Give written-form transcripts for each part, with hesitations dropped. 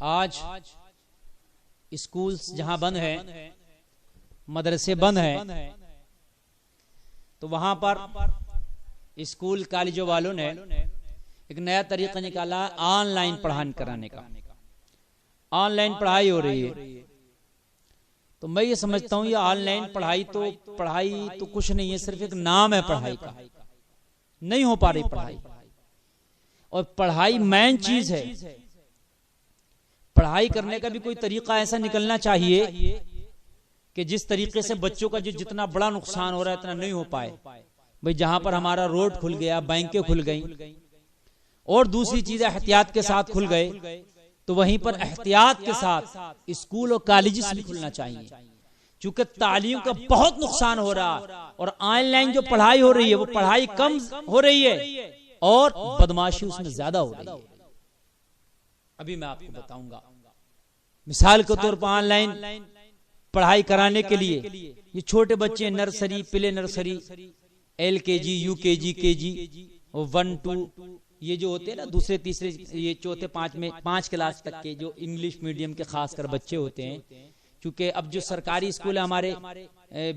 आज स्कूल जहां बंद है, मदरसे बंद है, तो वहां पर स्कूल कॉलेजों वालों ने एक नया तरीका निकाला, ऑनलाइन पढ़ाई कराने का। ऑनलाइन पढ़ाई हो रही है। तो मैं ये समझता हूं ये ऑनलाइन पढ़ाई तो कुछ नहीं है, सिर्फ एक नाम है पढ़ाई का। नहीं हो पा रही पढ़ाई, और पढ़ाई मेन चीज है। पढ़ाई करने का भी कोई तरीका ऐसा निकलना चाहिए कि जिस तरीके से बच्चों का जो जितना बड़ा नुकसान हो रहा है इतना नहीं हो पाए। भाई जहां पर हमारा रोड खुल गया, बैंकें खुल गई और दूसरी चीजें एहतियात के साथ खुल गए, तो वहीं पर एहतियात के साथ स्कूल और कॉलेजेस भी खुलना चाहिए। चूंकि तालीम का बहुत नुकसान हो रहा और ऑनलाइन जो पढ़ाई हो रही है वो पढ़ाई कम हो रही है और बदमाशी उसमें ज्यादा हो रही है। अभी मैं आपको बताऊंगा, मिसाल के तौर पर ऑनलाइन पढ़ाई कराने के लिए ये छोटे बच्चे nursery, play nursery, LKG, UKG, KG और 1, 2 ये जो होते हैं ना, दूसरे तीसरे ये चौथे 5 क्लास तक के जो इंग्लिश मीडियम के खासकर बच्चे होते हैं। क्योंकि अब जो सरकारी स्कूल है हमारे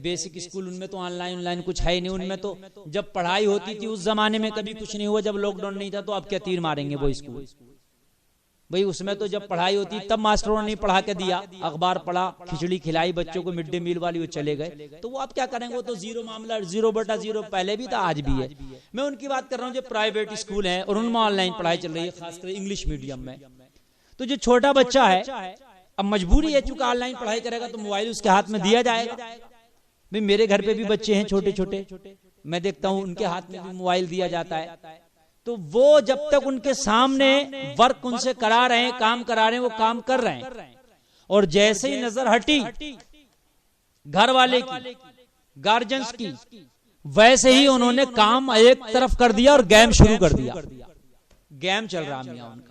बेसिक स्कूल, उनमें तो ऑनलाइन कुछ है ही नहीं। उनमें तो जब पढ़ाई होती थी उस जमाने में कभी कुछ नहीं हुआ, जब लॉकडाउन नहीं था, तो अब क्या तीर मारेंगे वो स्कूल। भाई उसमें तो जब पढ़ाई होती तब मास्टरों ने पढ़ा के दिया, अखबार पढ़ा, खिचड़ी खिलाई बच्चों को, मिड डे मील वाली, वो चले गए। तो वो अब क्या करेंगे, वो तो जीरो मामला, 0/0 पहले भी था आज भी है। मैं उनकी बात कर रहा हूँ जो प्राइवेट स्कूल है और उनमें ऑनलाइन पढ़ाई चल रही है, खासकर इंग्लिश मीडियम में। तो जो छोटा बच्चा है, अब मजबूरी है, चूंकि ऑनलाइन पढ़ाई करेगा तो मोबाइल उसके हाथ में दिया जाएगा। भाई मेरे घर पे भी बच्चे हैं छोटे छोटे, मैं देखता हूँ उनके हाथ में भी मोबाइल दिया जाता है। तो वो जब तक उनके सामने वर्क उनसे करा रहे हैं, काम करा रहे हैं, वो काम कर रहे हैं, और जैसे ही नजर हटी घर वाले की, गार्जियंस की, वैसे ही उन्होंने काम एक तरफ कर दिया और गेम शुरू कर दिया। गेम चल रहा मियां उनका।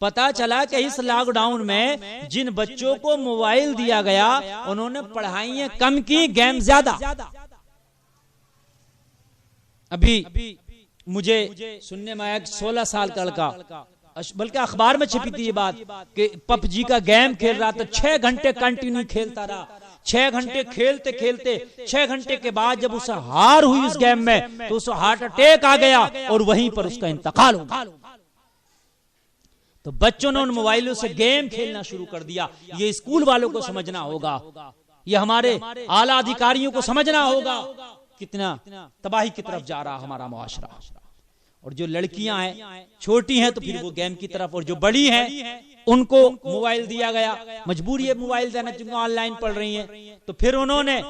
पता चला कि इस लॉकडाउन में जिन बच्चों को मोबाइल दिया गया उन्होंने पढ़ाइयां कम की, गेम ज्यादा। अभी मुझे सुनने में आया 16 साल का लड़का, बल्कि अखबार में छपी थी ये बात कि PUBG का गेम खेल रहा था, 6 घंटे कंटिन्यू खेलता रहा। 6 घंटे खेलते खेलते 6 घंटे के बाद जब उसे हार हुई इस गेम में, तो उसे हार्ट अटैक आ गया और वहीं पर उसका इंतकाल हो गया। तो बच्चों ने उन मोबाइलों से गेम खेलना शुरू कर दिया। ये स्कूल वालों को समझना होगा, ये हमारे आला अधिकारियों को समझना होगा कितना तबाही की तरफ जा रहा हमारा मुआशरा। और जो लड़कियां हैं छोटी हैं तो फिर वो गेम की तरफ, और जो बड़ी हैं उनको मोबाइल दिया गया, मजबूरी है मोबाइल देना क्योंकि ऑनलाइन पढ़ रही हैं। तो फिर उन्होंने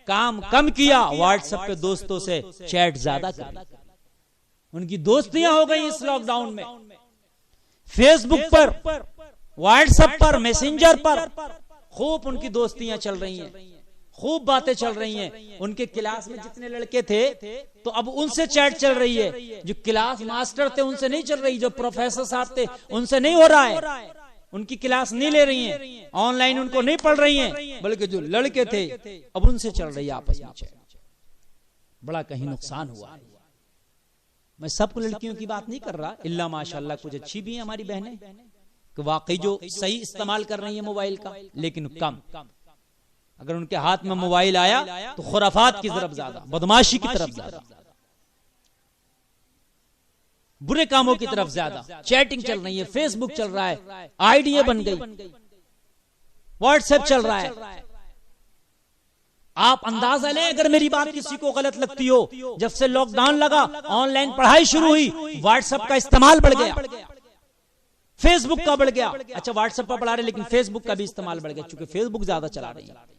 काम कम किया, व्हाट्सएप पे दोस्तों से चैट ज्यादा कर, उनकी दोस्तियां हो गई इस लॉकडाउन में। फेसबुक पर, व्हाट्सएप पर, मैसेंजर पर खूब उनकी दोस्तियां चल रही हैं, खूब बातें चल रही हैं। उनके क्लास में जितने लड़के थे तो अब उनसे चैट चल रही है। जो क्लास मास्टर थे उनसे नहीं चल रही, जो प्रोफेसर साहब थे उनसे नहीं हो रहा है, उनकी क्लास नहीं ले रही हैं, ऑनलाइन उनको नहीं पढ़ रही हैं, बल्कि जो लड़के थे अब उनसे चल रही है आपस में चैट। बड़ा कहीं नुकसान हुआ है। मैं सबको लड़कियों की बात नहीं कर रहा, इल्ला माशाल्लाह कुछ अच्छी भी है हमारी बहनें कि वाकई जो सही इस्तेमाल कर रही है मोबाइल का, लेकिन कम। अगर उनके हाथ में मोबाइल आया तो खुराफात की तरफ ज्यादा, बदमाशी की तरफ ज्यादा, बुरे कामों की तरफ ज्यादा। चैटिंग चल रही है, फेसबुक चल रहा है, आईडी बन गई, व्हाट्सएप चल रहा है। आप अंदाजा लें, अगर मेरी बात किसी को गलत लगती हो, जब से लॉकडाउन लगा, ऑनलाइन पढ़ाई शुरू हुई, व्हाट्सएप का इस्तेमाल बढ़ गया, फेसबुक का बढ़ गया। अच्छा व्हाट्सएप पर बढ़ा रहे, लेकिन फेसबुक का भी इस्तेमाल बढ़ गया, क्योंकि फेसबुक ज्यादा चला रही है।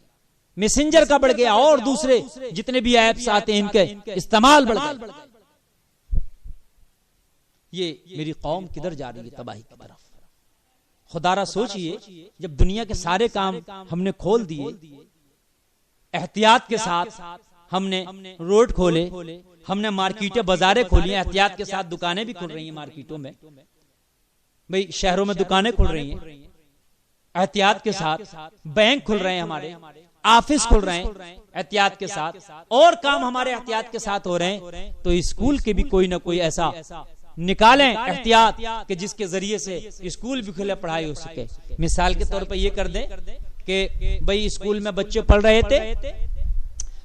मैसेंजर का बढ़ गया, और दूसरे जितने भी ऐप्स आते हैं इनके इस्तेमाल बढ़ गया। ये मेरी कौम किधर जा रही है, तबाही की तरफ। खुदारा सोचिए, जब दुनिया के सारे काम हमने खोल दिए, एहतियात के साथ हमने रोड खोले, हमने मार्केटें बाजारें खोली, एहतियात के साथ दुकानें भी खुल रही हैं मार्केटों में। भाई शहरों में दुकानें खुल रही हैं एहतियात के साथ, बैंक खुल रहे हैं, हमारे ऑफिस खुल रहे हैं एहतियात के साथ, और काम हमारे एहतियात के साथ हो रहे हैं। तो स्कूल के भी कोई ना कोई ऐसा निकालें एहतियात कि जिसके जरिए से स्कूल भी खुले, पढ़ाई हो सके। मिसाल के तौर पर ये कर दें कि भाई स्कूल में बच्चे पढ़ रहे थे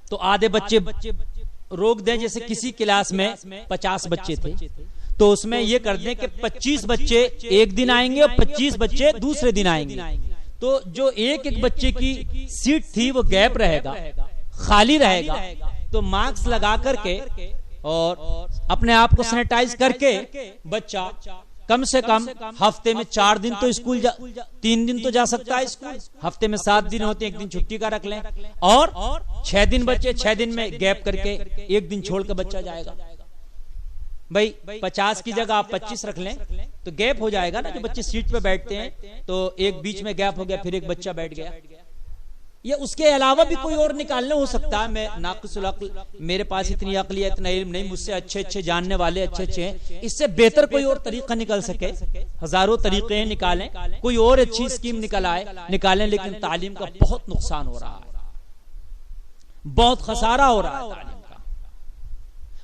तो आधे बच्चे रोक दें, जैसे किसी क्लास में 50 बच्चे थे तो उसमें ये कर दें कि 25 बच्चे एक दिन आएंगे और 25 बच्चे दूसरे दिन आएंगे। तो जो एक एक बच्चे की सीट थी वो गैप रहेगा, खाली रहेगा। तो मास्क लगा करके और अपने आप को सैनिटाइज करके बच्चा कम से कम हफ्ते में 4 दिन तो स्कूल 3 दिन तो जा सकता है स्कूल। हफ्ते में 7 दिन होते हैं, एक दिन छुट्टी का रख लें और 6 दिन बच्चे, 6 दिन में गैप करके एक दिन छोड़ कर बच्चा जाएगा। भाई 50 की जगह आप 25 रख लें तो गैप हो जाएगा ना। जो बच्चे सीट पे बैठते हैं तो एक बीच में गैप हो गया, फिर एक बच्चा बैठ गया। या उसके अलावा भी कोई और निकालने हो सकता है। मैं नाक़िसुल अक्ल, मेरे पास इतनी अक्ल या इतना इल्म नहीं, मुझसे अच्छे जानने वाले अच्छे हैं, इससे बेहतर कोई और तरीका निकल सके। हजारों तरीके हैं, निकालें, कोई और अच्छी स्कीम निकालें। लेकिन तालीम का बहुत नुकसान हो रहा है, बहुत खसारा हो रहा है तालीम का।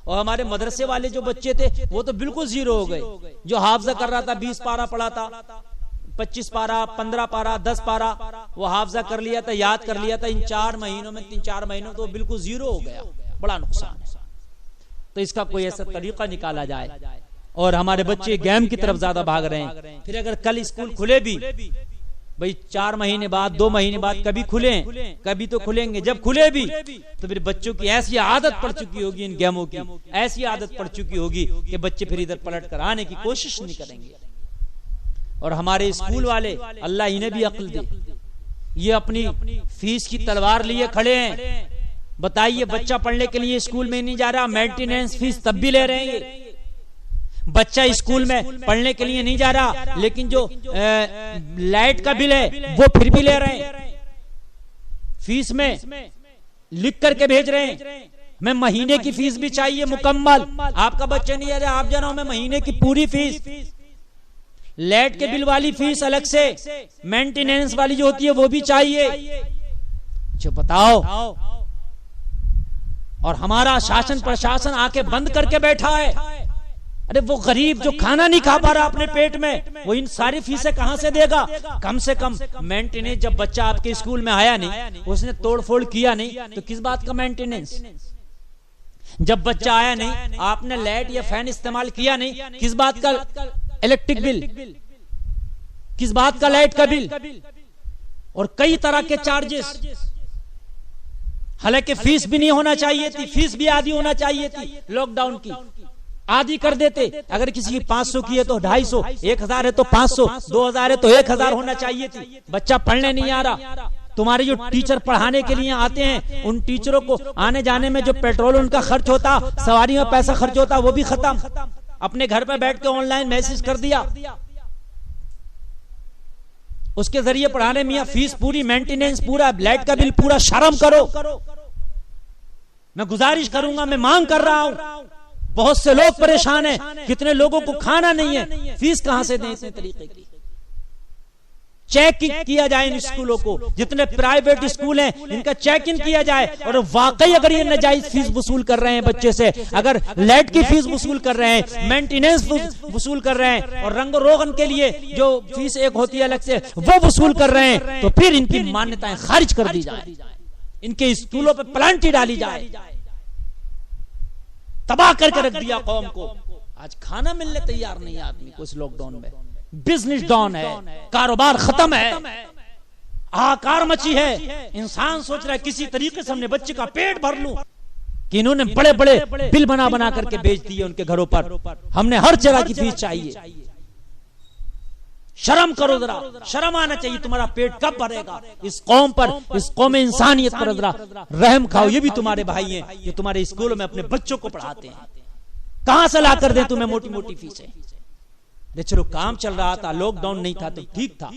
और हमारे मदरसे वाले जो बच्चे थे वो तो बिल्कुल जीरो हो गए। जो हाफजा कर रहा था, 20 पारा पढ़ा था, 25 पारा, 15 पारा, 10 पारा वो हाफजा कर लिया था, याद कर लिया था, इन 3-4 महीनों तो बिल्कुल जीरो हो गया। बड़ा नुकसान है। तो इसका कोई ऐसा तरीका निकाला जाए। और हमारे बच्चे गेम की तरफ ज्यादा भाग रहे हैं। फिर अगर कल स्कूल खुले भी, भाई 4 महीने बाद, 2 महीने बाद कभी खुले, कभी तो खुलेंगे। जब खुले भी तो फिर बच्चों की ऐसी आदत पड़ चुकी होगी, इन गेमों की ऐसी आदत पड़ चुकी होगी कि बच्चे फिर इधर पलट कर आने की कोशिश नहीं करेंगे। और हमारे स्कूल वाले, अल्लाह इन्हें भी अक्ल दे, ये अपनी फीस की तलवार लिए खड़े हैं। बताइए, बच्चा पढ़ने के लिए स्कूल में नहीं जा रहा, मेंटेनेंस फीस तब भी ले रहे हैं ये। बच्चा स्कूल में पढ़ने के लिए नहीं जा रहा, लेकिन जो लाइट का बिल है वो फिर भी ले रहे हैं, फीस में लिख करके भेज रहे हैं। मैं महीने की फीस भी चाहिए मुकम्मल। आपका बच्चा नहीं आ रहा, आप जानो, मैं महीने की पूरी फीस, लाइट के बिल वाली फीस अलग से, मेंटेनेंस वाली जो होती है वो भी चाहिए। जो बताओ। और हमारा शासन प्रशासन आके बंद करके बैठा है। अरे वो गरीब जो खाना नहीं खा पा रहा अपने पेट में, वो इन सारी फीसें कहां से देगा? कम से कम मेंटेनेंस, जब बच्चा आपके स्कूल में आया नहीं, उसने तोड़फोड़ किया नहीं, तो किस बात का मेंटेनेंस? जब बच्चा आया नहीं, आपने लाइट या फैन इस्तेमाल किया नहीं, किस बात का इलेक्ट्रिक बिल, किस बात का लाइट का बिल? और कई तरह के चार्जेस। हालांकि फीस भी नहीं होना चाहिए थी, फीस भी आधी होना चाहिए थी। लॉकडाउन की आधी कर देते। अगर किसी की 500 की है तो 250, 1000 है तो 500, 2000 है तो 1000 होना चाहिए थी। बच्चा पढ़ने नहीं आ रहा, तुम्हारे जो टीचर पढ़ाने के लिए आते हैं, उन टीचरों को आने जाने में जो पेट्रोल उनका खर्च होता, सवारी में पैसा खर्च होता, वो भी खत्म। अपने घर पे बैठ के ऑनलाइन मैसेज कर दिया, उसके जरिए पढ़ाने में फीस पूरी, मेंटेनेंस पूरा, लाइट का बिल पूरा। शर्म करो। मैं गुजारिश करूंगा, मैं मांग कर रहा हूं, बहुत से लोग परेशान हैं, कितने लोगों को खाना नहीं है, फीस कहां से दें इतने तरीके की? चेक किया जाए इन स्कूलों को, जितने प्राइवेट स्कूल हैं इनका चेक इन किया जाए। और वाकई अगर ये नाजायज फीस वसूल कर रहे हैं बच्चे से, अगर लाइट की फीस वसूल कर रहे हैं, मेंटेनेंस वसूल कर रहे हैं, और रंग रोगन के लिए जो फीस एक होती है अलग से वो वसूल कर रहे हैं, तो फिर इनकी मान्यताएं खारिज कर दी जाए, इनके स्कूलों पर प्लांटी डाली जाए। तबाह करके रख दिया कौम को। आज खाना मिलने तैयार नहीं है आदमी को इस लॉकडाउन में। बिजनेस डाउन है, कारोबार खत्म है, हाहाकार मची है। इंसान सोच रहा है किसी तरीके से हमने बच्चे का पेट भर लूं, कि इन्होंने बड़े बड़े बिल बना करके बेच दिए उनके घरों पर। हमने हर जगह की फीस चाहिए। शर्म करो जरा, शर्म आना चाहिए। तुम्हारा पेट कब भरेगा? इस कौम पर, इस कौम इंसानियत पर जरा रहम खाओ। ये भी तुम्हारे भाई हैं जो तुम्हारे स्कूलों में अपने बच्चों को पढ़ाते हैं। कहां से ला कर दें तुम्हें मोटी मोटी फीसें? चलो काम चल रहा था, लॉकडाउन नहीं था तो ठीक था।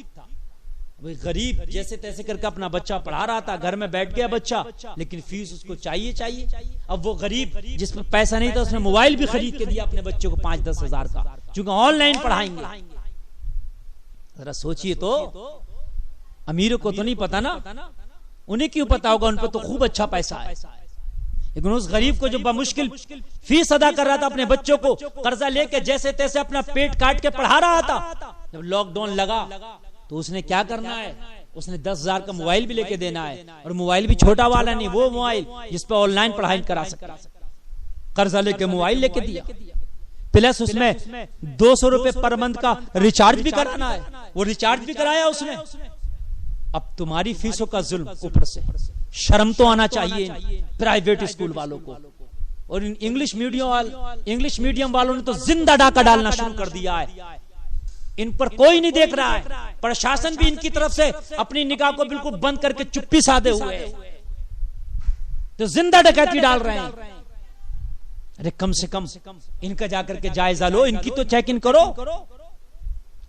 गरीब जैसे तैसे करके अपना बच्चा पढ़ा रहा था, घर में बैठ गया बच्चा, लेकिन फीस उसको चाहिए। अब वो गरीब जिसमें पैसा नहीं था, उसने मोबाइल भी खरीद के दिया अपने बच्चों को 5-10 हजार का, क्योंकि ऑनलाइन पढ़ाएंगे। जरा सोचिए तो, अमीरों को तो नहीं पता ना, उन्हें क्यों पता होगा? उन पर तो खूब अच्छा पैसा है। लेकिन उस गरीब को जो बमुश्किल फीस अदा कर रहा था अपने बच्चों को, कर्जा लेके जैसे तैसे अपना पेट काट के पढ़ा रहा था, जब लॉकडाउन लगा तो उसने क्या करना है, उसने 10,000 का मोबाइल भी लेके देना है, और मोबाइल भी छोटा वाला नहीं, वो मोबाइल जिस पर ऑनलाइन पढ़ाई करा सकता, कर्जा लेके मोबाइल लेके दिया, प्लस उसमें 200 रुपए पर मंथ का रिचार्ज भी कराना है, वो रिचार्ज भी कराया उसने। अब तुम्हारी फीसों का जुल्म ऊपर से, शर्म तो आना चाहिए प्राइवेट स्कूल वालों को। और इन इंग्लिश मीडियम वालों ने तो जिंदा डाका डालना शुरू कर दिया है, इन पर कोई नहीं देख रहा है, प्रशासन भी इनकी तरफ से अपनी निगाह को बिल्कुल बंद करके चुप्पी साधे हुए है, तो जिंदा डकैती डाल रहे हैं। अरे कम से कम इनका जाकर के जायजा लो, इनकी तो चेक इन करो।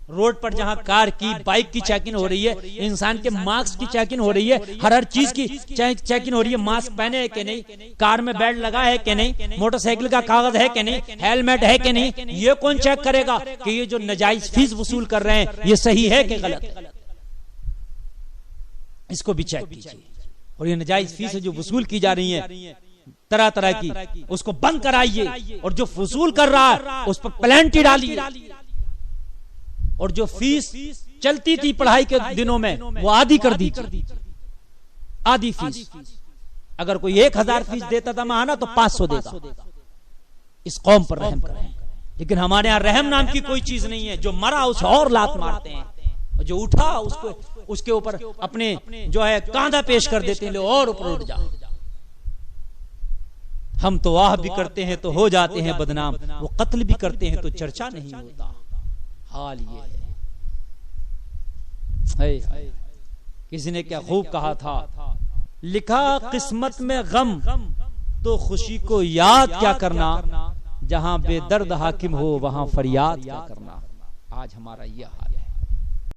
रोड पर जहां कार की बाइक की चेकिंग हो रही है, इंसान के मास्क की चेकिंग हो रही है, हर चीज की चेकिंग हो रही है, मास्क पहने है कि नहीं, कार में बेल्ट लगा है कि नहीं, मोटरसाइकिल का कागज है कि नहीं, हेलमेट है कि नहीं, ये कौन चेक करेगा कि ये जो नाजायज फीस वसूल कर रहे हैं ये सही है कि गलत, इसको भी चेक कीजिए। और ये नाजायज फीस जो वसूल की जा रही है तरह तरह की, उसको बंद कराइए, और जो वसूल कर रहा है उस पर पेनल्टी डालिए, और जो फीस चलती थी पढ़ाई के दिनों में वो आधी कर दीजिए, आधी फीस। अगर कोई 1,000 फीस देता था महाना तो 500 देगा। इस कौम पर रहम करें। लेकिन हमारे यहाँ रहम नाम की कोई चीज नहीं है, जो मरा उसे और लात मारते हैं, और जो उठा उसको उसके ऊपर अपने जो है कांधा पेश कर देते हैं, लो और ऊपर उठ जा। हम तो वाह भी करते हैं तो हो जाते हैं बदनाम, वो कत्ल भी करते हैं तो चर्चा नहीं होता। हाल ये है। किसी ने क्या खूब कहा था, लिखा किस्मत में गम तो खुशी को याद क्या करना, जहां बेदर्द हाकिम हो वहां फरियाद क्या करना। आज हमारा यह हाल है।